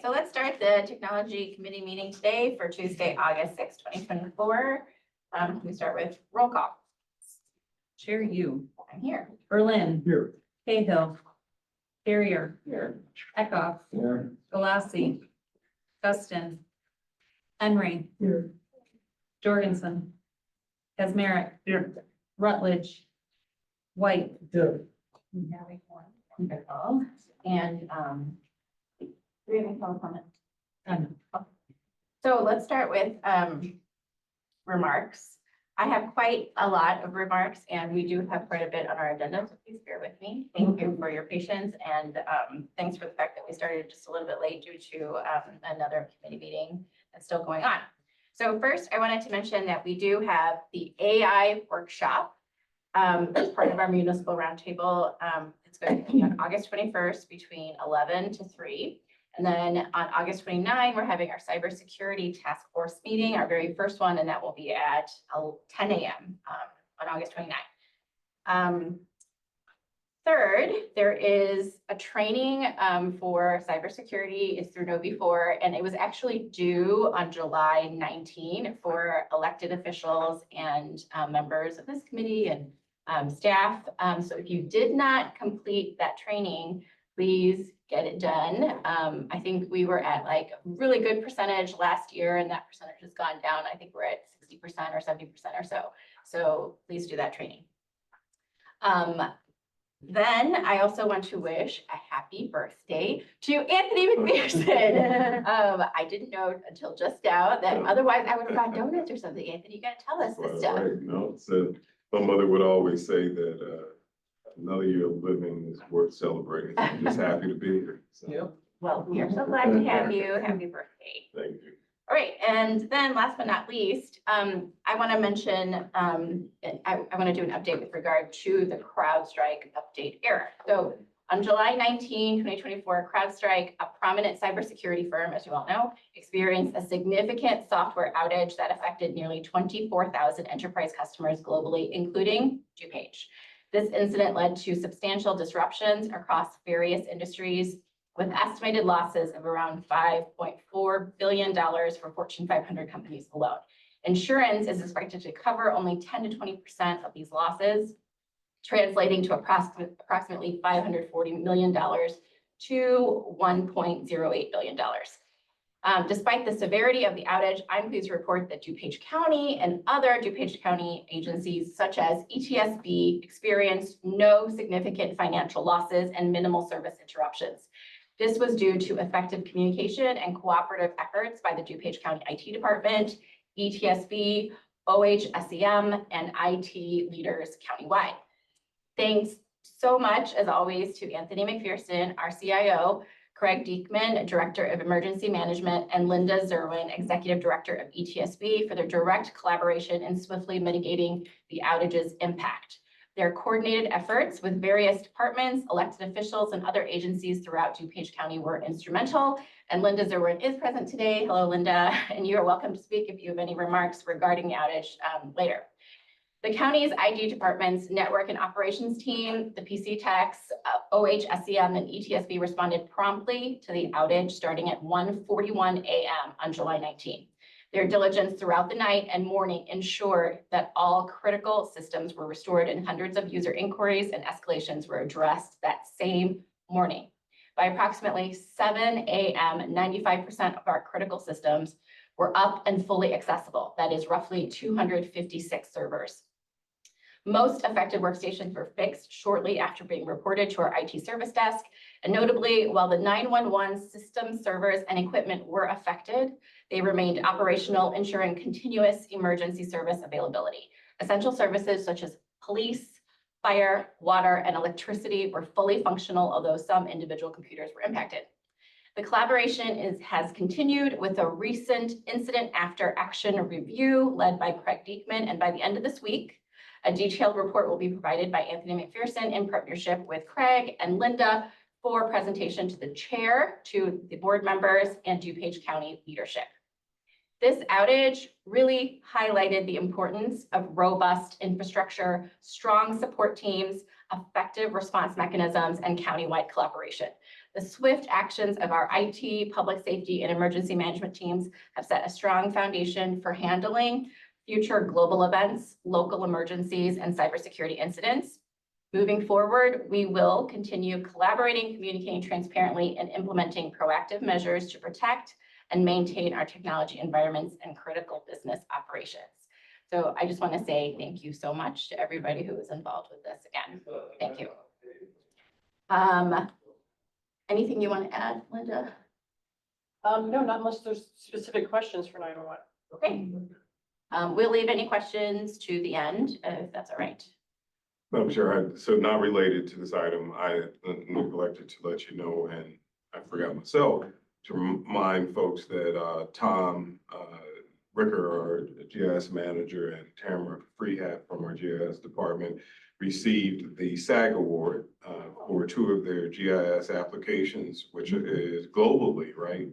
so let's start the technology committee meeting today for Tuesday, August 6th, 2024. Can we start with roll call? Chair you. I'm here. Berlin. Here. Cahill. Carrier. Here. Eckhoff. Here. Galassi. Guston. Henry. Here. Jorgensen. Kazmarek. Here. Rutledge. White. Here. Wonderful. And do we have any public comment? So let's start with remarks. I have quite a lot of remarks and we do have quite a bit on our agenda, so please bear with me. Thank you for your patience and thanks for the fact that we started just a little bit late due to another committee meeting that's still going on. So first, I wanted to mention that we do have the AI workshop as part of our municipal roundtable. It's going to be on August 21st between 11 to 3. And then on August 29, we're having our cybersecurity task force meeting, our very first one, and that will be at 10 a.m. On August 29. Third, there is a training for cybersecurity. It's through KnowBe4, and it was actually due on July 19 for elected officials and members of this committee and staff. So if you did not complete that training, please get it done. I think we were at like a really good percentage last year and that percentage has gone down. I think we're at 60% or 70% or so. So please do that training. Then I also want to wish a happy birthday to Anthony McPherson. I didn't know until just now that otherwise I would have brought donuts or something. Anthony, you got to tell us this stuff. Right. No, so my mother would always say that another year of living is worth celebrating. I'm just happy to be here. So. Yep. Well, we are so glad to have you. Happy birthday. Thank you. All right, and then last but not least, I want to mention, I want to do an update with regard to the CrowdStrike update error. So on July 19, 2024, CrowdStrike, a prominent cybersecurity firm, as you all know, experienced a significant software outage that affected nearly 24,000 enterprise customers globally, including DuPage. This incident led to substantial disruptions across various industries, with estimated losses of around $5.4 billion for Fortune 500 companies alone. Insurance is expected to cover only 10 to 20% of these losses, translating to approximately $540 million to $1.08 billion. Despite the severity of the outage, I'm pleased to report that DuPage County and other DuPage County agencies such as ETSB experienced no significant financial losses and minimal service interruptions. This was due to effective communication and cooperative efforts by the DuPage County IT department, ETSB, OHSEM, and IT leaders countywide. Thanks so much, as always, to Anthony McPherson, our CIO, Craig Diekman, Director of Emergency Management, and Linda Zerwin, Executive Director of ETSB, for their direct collaboration in swiftly mitigating the outage's impact. Their coordinated efforts with various departments, elected officials, and other agencies throughout DuPage County were instrumental. And Linda Zerwin is present today. Hello, Linda, and you are welcome to speak if you have any remarks regarding the outage later. The county's IT department's network and operations team, the PC techs, OHSEM, and ETSB responded promptly to the outage starting at 1:41 a.m. on July 19. Their diligence throughout the night and morning ensured that all critical systems were restored and hundreds of user inquiries and escalations were addressed that same morning. By approximately 7 a.m., 95% of our critical systems were up and fully accessible. That is roughly 256 servers. Most affected workstations were fixed shortly after being reported to our IT service desk. And notably, while the 911 system servers and equipment were affected, they remained operational, ensuring continuous emergency service availability. Essential services such as police, fire, water, and electricity were fully functional, although some individual computers were impacted. The collaboration has continued with a recent incident after action review led by Craig Diekman, and by the end of this week, a detailed report will be provided by Anthony McPherson in partnership with Craig and Linda for presentation to the chair, to the board members, and DuPage County leadership. This outage really highlighted the importance of robust infrastructure, strong support teams, effective response mechanisms, and countywide collaboration. The swift actions of our IT, public safety, and emergency management teams have set a strong foundation for handling future global events, local emergencies, and cybersecurity incidents. Moving forward, we will continue collaborating, communicating transparently, and implementing proactive measures to protect and maintain our technology environments and critical business operations. So I just want to say thank you so much to everybody who was involved with this again. Thank you. Anything you want to add, Linda? No, not unless there's specific questions for 911. Okay. We'll leave any questions to the end, if that's all right. I'm sure. So not related to this item, I neglected to let you know, and I forgot myself to remind folks that Tom Ricker, our GIS manager, and Tamara Freehat from our GIS department received the SAG award for 2 of their GIS applications, which is globally, right?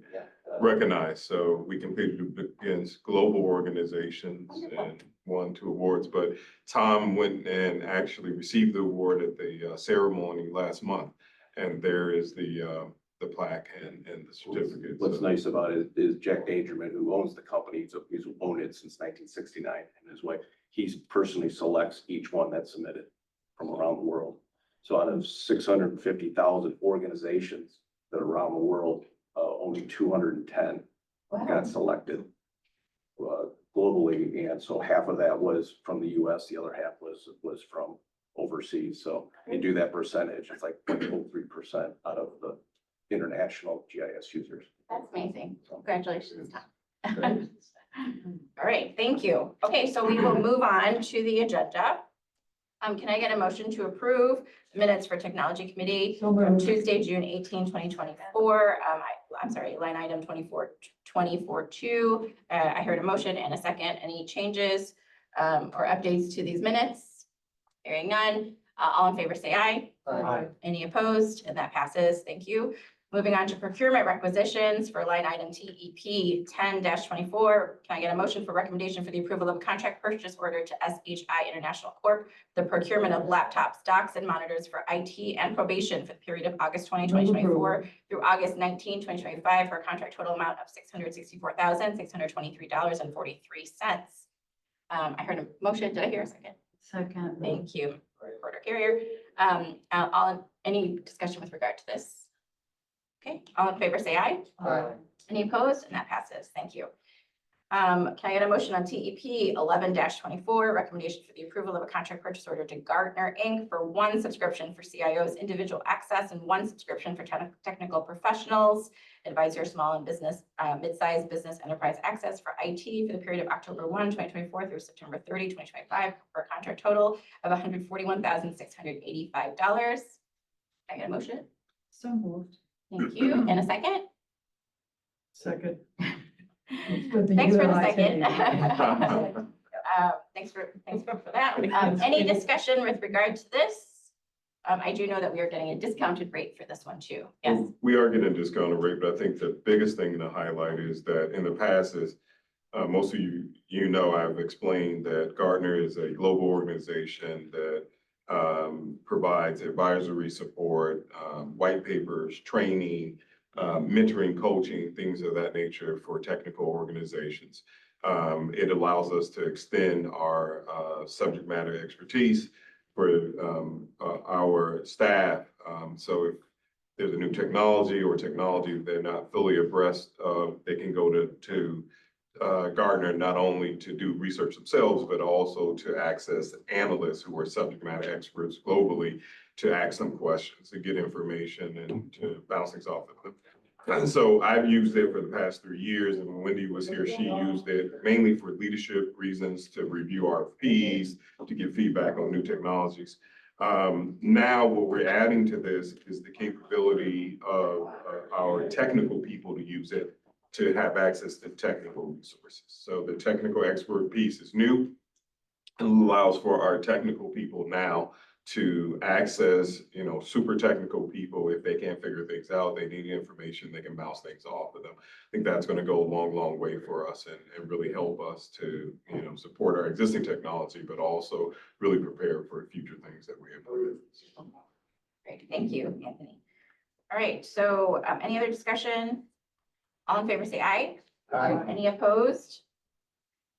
Recognized. So we competed against global organizations and won 2 awards. But Tom went and actually received the award at the ceremony last month, and there is the plaque and the certificate. What's nice about it is Jack Dangerman, who owns the company, he's owned it since 1969, and his wife, he personally selects each one that's submitted from around the world. So out of 650,000 organizations that are around the world, only 210 got selected globally, and so half of that was from the US, the other half was from overseas. So you do that percentage, it's like 0.03% out of the international GIS users. That's amazing. Congratulations, Tom. All right, thank you. Okay, so we will move on to the agenda. Can I get a motion to approve minutes for Technology Committee from Tuesday, June 18, 2024? I'm sorry, line item 24.2. I heard a motion and a second. Any changes or updates to these minutes? Hearing none. All in favor, say aye. Aye. Any opposed? And that passes. Thank you. Moving on to procurement requisitions for line item TEP 10-24. Can I get a motion for recommendation for the approval of a contract purchase order to SHI International Corp., the procurement of laptops, docks, and monitors for IT and probation for the period of August 20, 2024 through August 19, 2025 for a contract total amount of $664,623.43. I heard a motion. Did I hear a second? Second. Thank you, Reporter Carrier. Any discussion with regard to this? Okay, all in favor, say aye. Aye. Any opposed? And that passes. Thank you. Can I get a motion on TEP 11-24, recommendation for the approval of a contract purchase order to Gartner Inc. for 1 subscription for CIOs individual access and 1 subscription for technical professionals, advisor, small and business, mid-sized business enterprise access for IT for the period of October 1, 2024 through September 30, 2025 for a contract total of $141,685. Can I get a motion? So moved. Thank you. And a second? Second. Thanks for the second. Thanks for that. Any discussion with regard to this? I do know that we are getting a discounted rate for this one too. Yes. We are getting a discounted rate, but I think the biggest thing to highlight is that in the past is most of you know, I've explained that Gartner is a global organization that provides advisory support, white papers, training, mentoring, coaching, things of that nature for technical organizations. It allows us to extend our subject matter expertise for our staff. So if there's a new technology or technology they're not fully abreast of, they can go to Gartner not only to do research themselves, but also to access analysts who are subject matter experts globally to ask them questions, to get information and to bounce things off of them. And so I've used it for the past 3 years, and when Wendy was here, she used it mainly for leadership reasons, to review RFPs, to give feedback on new technologies. Now what we're adding to this is the capability of our technical people to use it, to have access to technical resources. So the technical expert piece is new and allows for our technical people now to access, super technical people. If they can't figure things out, they need information, they can bounce things off of them. I think that's going to go a long, long way for us and really help us to, support our existing technology, but also really prepare for future things that we implement. Great, thank you, Anthony. All right, so any other discussion? All in favor, say aye. Aye. Any opposed?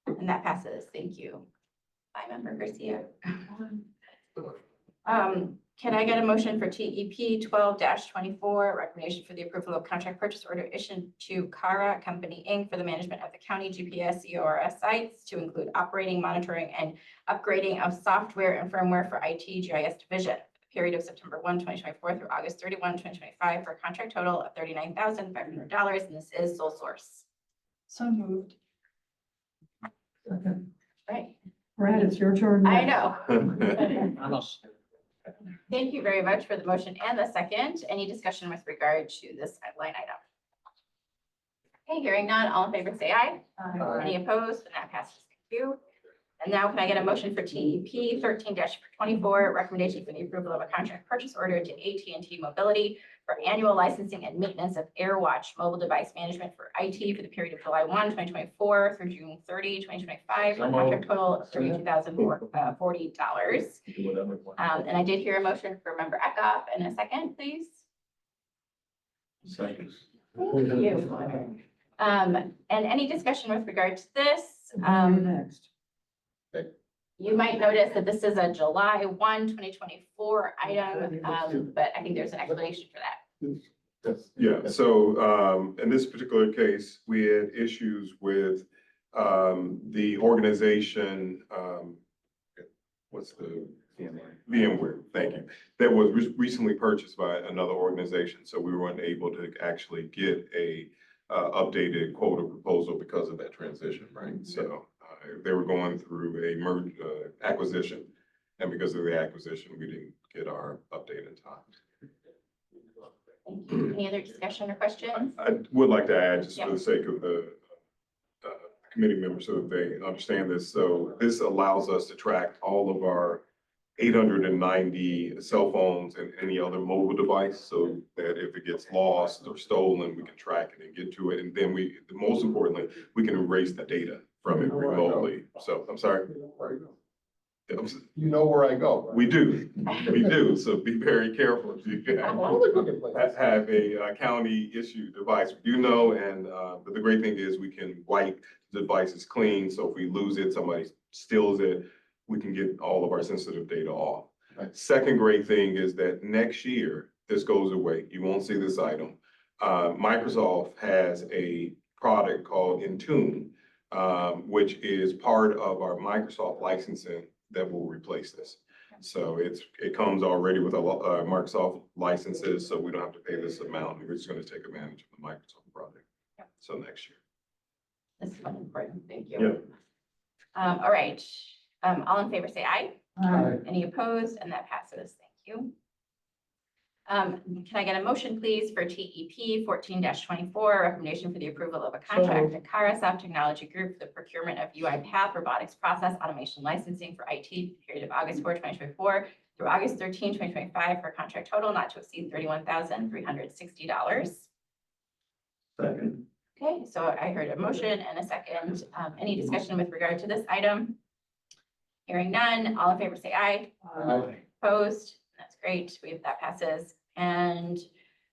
And that passes. Thank you. Bye, Member Garcia. Can I get a motion for TEP 12-24, recommendation for the approval of contract purchase order issued to Cara Company, Inc. for the management of the county GPS EORS sites to include operating, monitoring, and upgrading of software and firmware for IT GIS division, period of September 1, 2024 through August 31, 2025, for a contract total of $39,500, and this is sole source. So moved. Right, Brad, it's your turn. I know. Vamos. Thank you very much for the motion and the second. Any discussion with regard to this line item? Okay, hearing none, all in favor, say aye. Any opposed? And that passes. Thank you. And now can I get a motion for TEP 13-24, recommendation for the approval of a contract purchase order to AT&T Mobility for annual licensing and maintenance of AirWatch mobile device management for IT for the period of July 1, 2024 through June 30, 2025, for a contract total of $32,040. And I did hear a motion for Member Eckhoff in a second, please. Second. Thank you. And any discussion with regard to this? Next. You might notice that this is a July 1, 2024 item, but I think there's an explanation for that. Yeah, so in this particular case, we had issues with the organization, what's the? VMware, thank you. That was recently purchased by another organization, so we weren't able to actually get a updated quote or proposal because of that transition, right? So they were going through a merge acquisition, and because of the acquisition, we didn't get our update in time. Thank you. Any other discussion or questions? I would like to add, just Yeah. for the sake of the committee members, so that they understand this. So this allows us to track all of our 890 cell phones and any other mobile device, so that if it gets lost or stolen, we can track it and get to it. And then most importantly, we can erase the data from it remotely. So I'm sorry. You know where I go. We do, so be very careful. If you have a county issued device, you know, and, but the great thing is we can wipe the devices clean, so if we lose it, somebody steals it, we can get all of our sensitive data off. Right. Second great thing is that next year, this goes away, you won't see this item. Microsoft has a product called Intune, which is part of our Microsoft licensing that will replace this. So it comes already with a Microsoft licenses, so we don't have to pay this amount. We're just going to take advantage of the Microsoft product. Yeah. So next year. This is one important. Thank you. Yeah. All right. All in favor, say aye. Aye. Any opposed? And that passes. Thank you. Can I get a motion, please, for TEP 14-24, recommendation for the approval of a contract to Carasoft Technology Group for the procurement of UiPath robotics process automation licensing for IT period of August 4, 2024 through August 13, 2025 for a contract total not to exceed $31,360. Second. Okay, so I heard a motion and a second. Any discussion with regard to this item? Hearing none, all in favor say aye. Aye. Opposed? That's great. That passes. And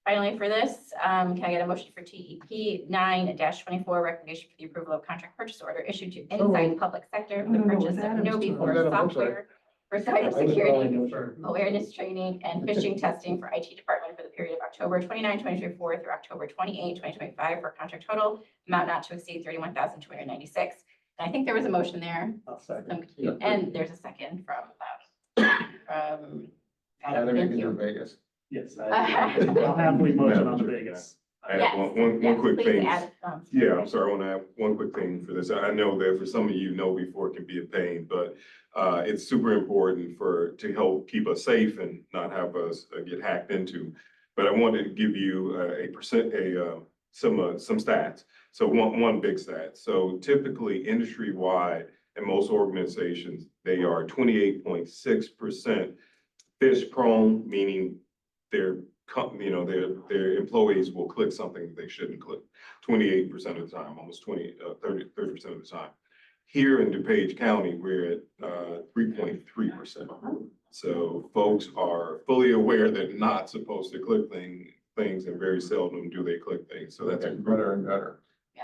finally for this, can I get a motion for TEP 9-24, recommendation for the approval of contract purchase order issued to Inside Public Sector for the purchase of KnowBe4 software for cybersecurity awareness training and phishing testing for IT department for the period of October 29, 2024 through October 28, 2025 for a contract total amount not to exceed $31,296. And I think there was a motion there. And there's a second from Adam. Thank you. Vegas. Yes, I'll happily motion on the Vegas. I have Yes, one yes, quick please thing. add, Yeah, I'm sorry, I want to add one quick thing for this. I know that for some of you, KnowBe4 can be a pain, but it's super important to help keep us safe and not have us get hacked into. But I wanted to give you some stats. So one big stat. So typically industry-wide and most organizations, they are 28.6% phish prone, meaning their employees will click something they shouldn't click 28% of the time, almost 30% of the time. Here in DuPage County, we're at 3.3%. So folks are fully aware they're not supposed to click things and very seldom do they click things. So that's Better and better.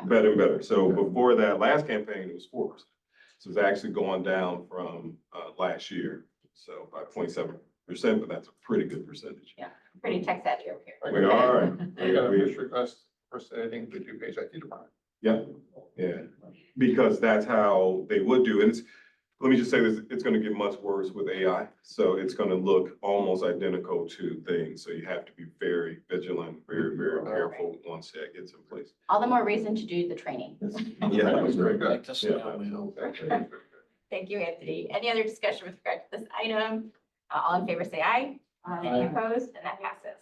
better and better. So before that last campaign, it was 4%. So it's actually going down from last year. So by 0.7%, but that's a pretty good percentage. Pretty tech savvy over here. We are. I got a push request for anything to DuPage IT department. Yeah, yeah, because that's how they would do. And it's, let me just say this, it's gonna get much worse with AI. So it's gonna look almost identical to things. So you have to be very vigilant, very, very careful once that gets in place. All the more reason to do the training. Yeah. That was very good. Yeah. Thank you, Anthony. Any other discussion with regard to this item? All in favor, say aye. Any opposed? And that passes.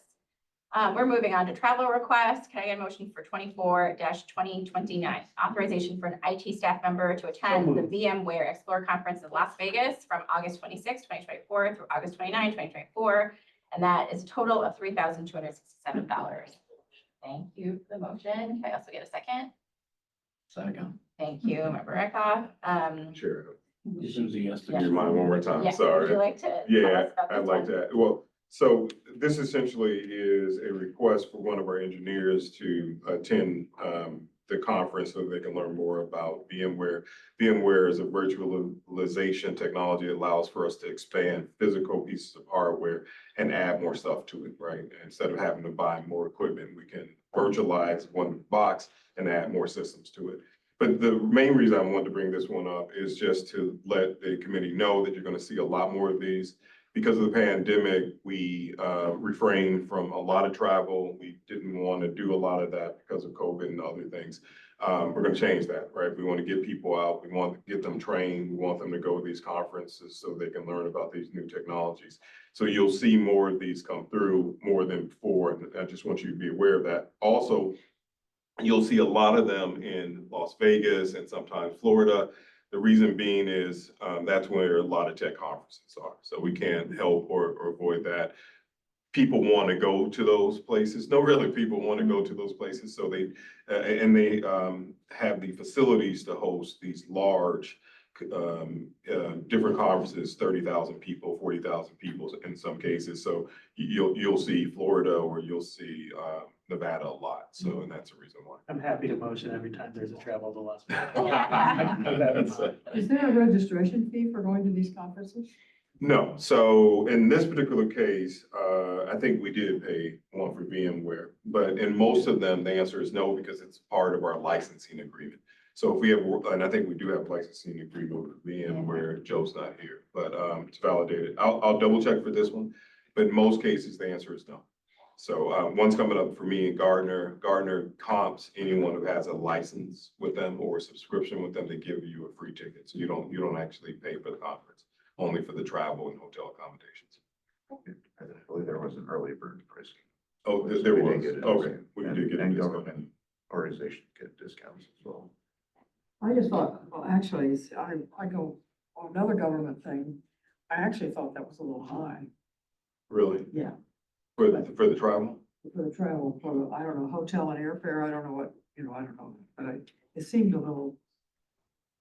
We're moving on to travel requests. Can I get a motion for 24-2029? Authorization for an IT staff member to attend the VMware Explore Conference in Las Vegas from August 26, 2024 through August 29, 2024. And that is a total of $3,267. Thank you for the motion. Can I also get a second? Second. Thank you, Member Eckhoff. Sure. Susie has to. Yeah. Do you mind one more time? Yes, Sorry. would you like to? tell Yeah, us about I'd this like one? to, well, so this essentially is a request for one of our engineers to attend the conference so they can learn more about VMware. VMware is a virtualization technology that allows for us to expand physical pieces of hardware and add more stuff to it, right? Instead of having to buy more equipment, we can virtualize one box and add more systems to it. But the main reason I wanted to bring this one up is just to let the committee know that you're going to see a lot more of these. Because of the pandemic, we refrained from a lot of travel. We didn't want to do a lot of that because of COVID and other things. We're going to change that, right? We want to get people out. We want to get them trained. We want them to go to these conferences so they can learn about these new technologies. So you'll see more of these come through more than before. And I just want you to be aware of that. Also, you'll see a lot of them in Las Vegas and sometimes Florida. The reason being is that's where a lot of tech conferences are. So we can't help or avoid that. People want to go to those places. No, really, people want to go to those places. So they have the facilities to host these large different conferences, 30,000 people, 40,000 people in some cases. So you'll see Florida or you'll see Nevada a lot. So, and that's the reason why. I'm happy to motion every time there's a travel to Las That's Vegas. Is there a registration fee for going to these conferences? No, so in this particular case, I think we did pay one for VMware, but in most of them, the answer is no, because it's part of our licensing agreement. So if we have, and I think we do have licensing agreement with VMware, Joe's not here, but to validate it, I'll double check for this one. But in most cases, the answer is no. So one's coming up for me and Gardner. Gardner comps anyone who has a license with them or a subscription with them, they give you a free ticket. So you don't actually pay for the conference, only for the travel and hotel accommodations. I believe there was an early bird pricing. Oh, So there we was, did get a okay, discount. we And- did get a and discount. government organizations get discounts as well. I just thought, well, actually, I go on another government thing. I actually thought that was a little high Really? Yeah. For the travel? for the travel, for the, I don't know, hotel and airfare. I don't know what, I don't know, but it seemed a little,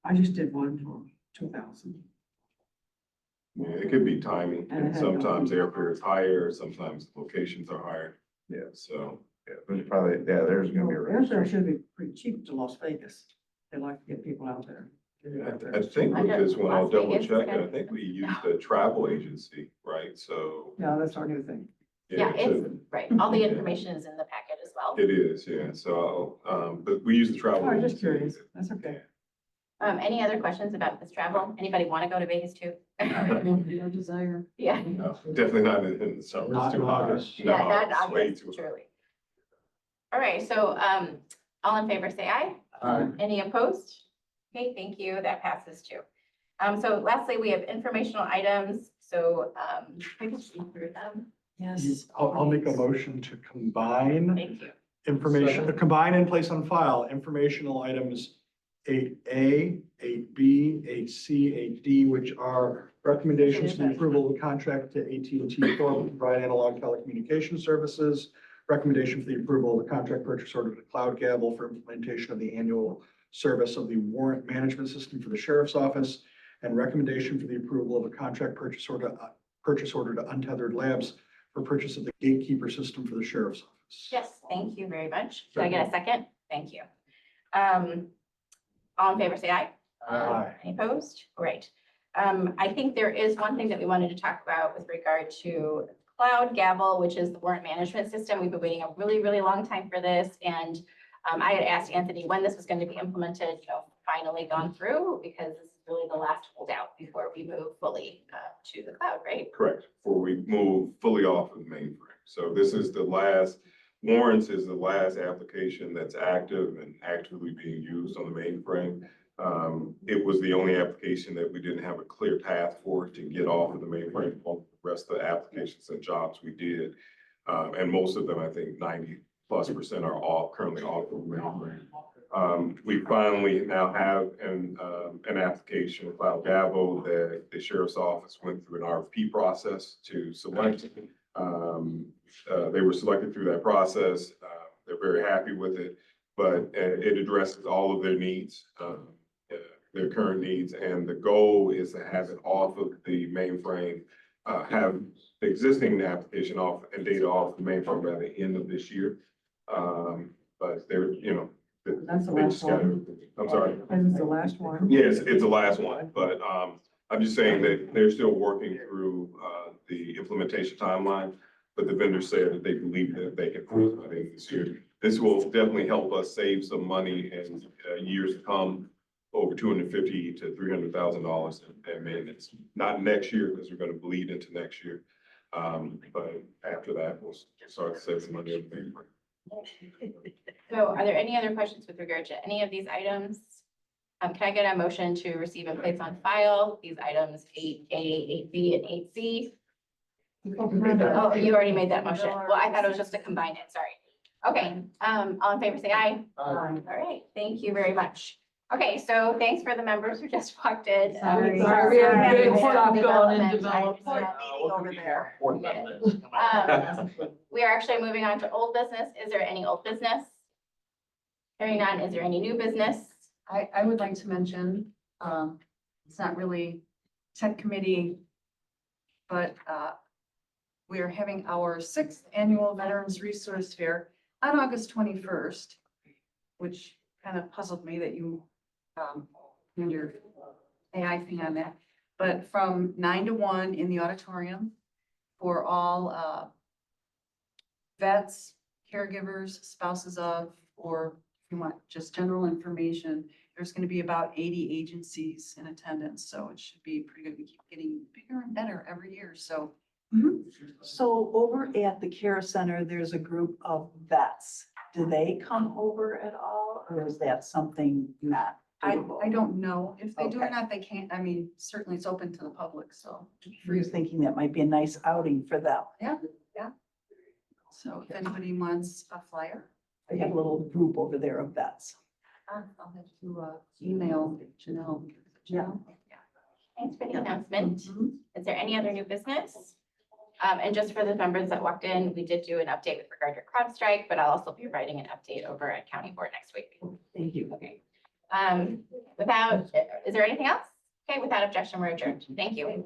I just did one for 2,000. Yeah, it could be timing, And it and had no sometimes fee. airfare is higher, sometimes locations are higher. Yeah. So, Yeah, there's probably, yeah, there's gonna be a Airfare registration. should be pretty cheap to Las Vegas. They like to get people out there. I think with this one, I'll Las double Vegas is check it. kind I of- think we used a travel agency, right? So. Yeah, that's our new thing. Yeah, it's, so right. All the information is in the packet as well. it is, yeah. So, but we use the travel. Oh, I'm just agency. curious. That's okay. Any other questions about this travel? Anybody want to go to Vegas too? No desire. Yeah. No, definitely not in the summer. It's Not too in hot. August. Yeah, No, not it's way August, too hot. truly. All right, so all in favor, say aye. Any opposed? Okay, thank you. That passes too. So lastly, we have informational items. So we can see through them. Yes. I'll make a motion to combine Thank you. information, combine and place on file informational items 8A, 8B, 8C, 8D, which are recommendations for the approval of the contract to AT&T Corp. to provide analog telecommunication services, recommendation for the approval of the contract purchase order to Cloud Gavel for implementation of the annual service of the warrant management system for the sheriff's office, and recommendation for the approval of a contract purchase order to Untethered Labs for purchase of the gatekeeper system for the sheriff's office. Yes, thank you very much. Did I get a second? Thank you. All in favor, say aye. Aye. Any opposed? Great. I think there is one thing that we wanted to talk about with regard to Cloud Gavel, which is the warrant management system. We've been waiting a really, really long time for this. And I had asked Anthony when this was going to be implemented, finally gone through, because this is really the last holdout before we move fully to the cloud, right? Correct, before we move fully off of the mainframe. So this is the last, warrants is the last application that's active and actively being used on the mainframe. It was the only application that we didn't have a clear path for to get off of the mainframe. All the rest of the applications and jobs we did. And most of them, I think 90+% are currently off of the mainframe. We finally now have an application, Cloud Gavel, that the sheriff's office went through an RFP process to select. They were selected through that process. They're very happy with it, but it addresses all of their needs, their current needs. And the goal is to have it off of the mainframe, have the existing application off and data off the mainframe by the end of this year. But they're, That's the they last just gotta, one. I'm sorry. And it's the last one. Yes, it's the last one, but I'm just saying that they're still working through the implementation timeline. But the vendor said that they believe that they can close by the end of this year. This will definitely help us save some money in years to come, over $250,000 to $300,000 in maintenance. Not next year, because we're going to bleed into next year. But after that, we'll start to save some money over there. So are there any other questions with regard to any of these items? Can I get a motion to receive and place on file these items 8A, 8B, and 8C? Oh, you already made that motion. Well, I thought it was just to combine it, sorry. Okay, all in favor, say aye. All right, thank you very much. Okay, so thanks for the members who just walked in. Sorry. Sorry, we had Yeah, big stuff going in development. over there. We are actually moving on to old business. Is there any old business? Hearing none, is there any new business? I would like to mention, it's not really tech committee, but we are having our 6th annual Veterans Resource Fair on August 21st, which kind of puzzled me that you had your AI thing on that. But from 9 to 1 in the auditorium for all vets, caregivers, spouses of, or if you want just general information, there's going to be about 80 agencies in attendance. So it should be pretty good. We keep getting bigger and better every year. So So over at the care center, there's a group of vets. Do they come over at all, or is that something not I doable? don't know if they do or Okay. not. They can't, I mean, certainly it's open to the public. So, I was thinking that might be a nice outing for them. so if anybody wants a flyer, They have a little group over there of vets. I'll have to email Janelle. Janelle? Thanks for the announcement. Is there any other new business? And just for the members that walked in, we did do an update with regard to CrowdStrike, but I'll also be writing an update over at County Board next week. Thank you. Okay. Is there anything else? Okay, without objection, we're adjourned. Thank you.